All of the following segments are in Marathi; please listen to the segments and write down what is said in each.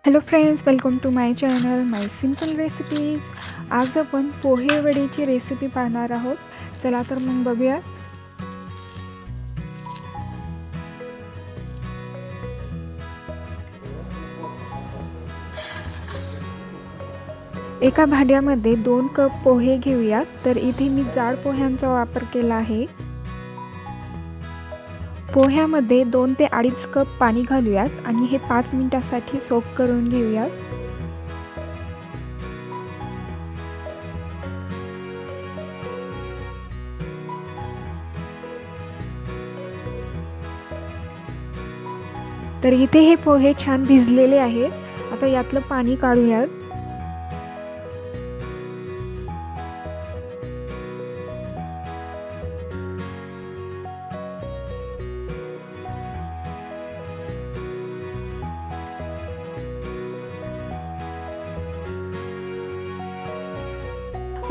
Hello friends, welcome to my channel my simple recipes. आज आपण पोहे वडीची रेसिपी पाहणार आहोत. चला तर मग बघूया. एका भांड्यामध्ये 2 कप पोहे घेऊयात. तर इथे मी जाड पोह्यांचा वापर केला आहे. पोह्यामध्ये 2 ते 2.5 कप पाणी घालूयात आणि हे 5 मिनिटांसाठी सोक करून घेऊयात. तर इथे हे पोहे छान भिजलेले आहेत. आता यातलं पाणी काढूयात.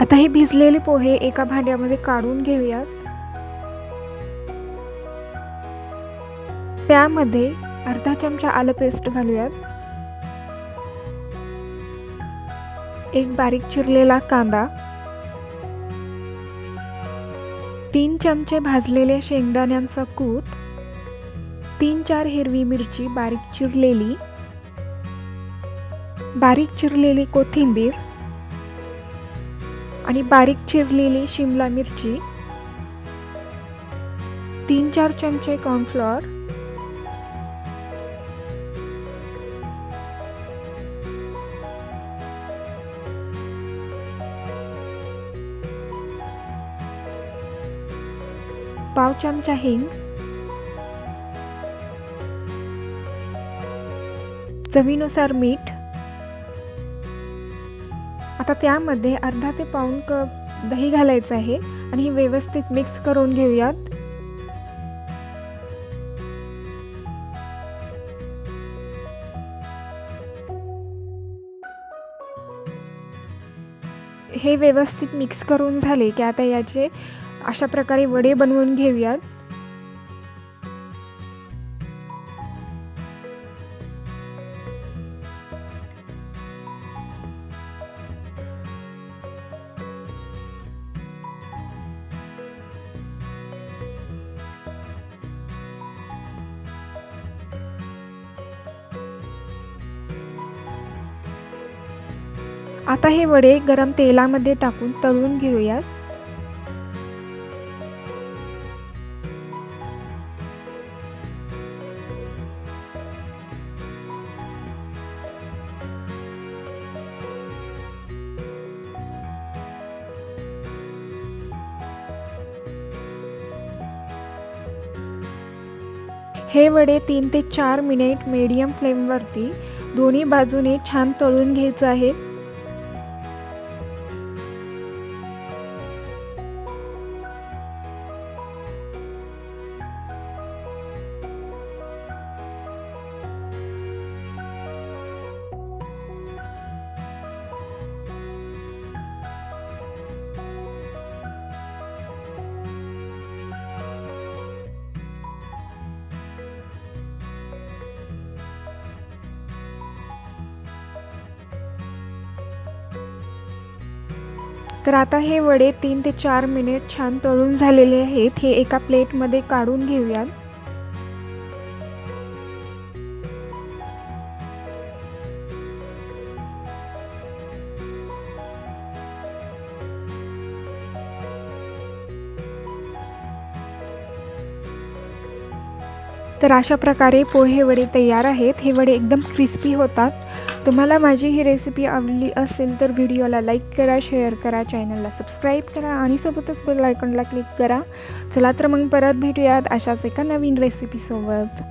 आता हे भिजलेले पोहे एका भांड्यामध्ये काढून घेऊयात. त्यामध्ये अर्धा चमचा आलं पेस्ट घालूयात. एक बारीक चिरलेला कांदा, 3 चमचे भाजलेले शेंगदाण्यांचा कूट, 3-4 हिरवी मिरची बारीक चिरलेली, बारीक चिरलेली कोथिंबीर आणि बारीक चिरलेली शिमला मिरची, 3-4 चमचे कॉर्नफ्लोअर, पाव चमचा हिंग, चवीनुसार मीठ. आता त्यामध्ये अर्धा ते पाऊण कप दही घालायचं आहे आणि हे व्यवस्थित मिक्स करून घेऊयात. हे व्यवस्थित मिक्स करून झाले की आता याचे अशा प्रकारे वडे बनवून घेऊयात. आता हे वडे गरम तेलामध्ये टाकून तळून घेऊयात. हे वडे 3 ते 4 मिनिट मीडियम फ्लेमवरती दोन्ही बाजूने छान तळून घ्यायचं आहे. तर आता हे वडे 3 ते 4 मिनिट छान तळून झालेले आहेत. हे एका प्लेटमध्ये काढून घेऊयात. तर अशा प्रकारे पोहे वडे तयार आहेत. हे वडे एकदम क्रिस्पी होतात. तुम्हाला माझी ही रेसिपी आवडली असेल तर व्हिडिओला लाईक करा, शेअर करा, चॅनलला सबस्क्राईब करा आणि सोबतच बेल आयकॉनला क्लिक करा. चला तर मग परत भेटूयात अशाच एका नवीन रेसिपीसोबत.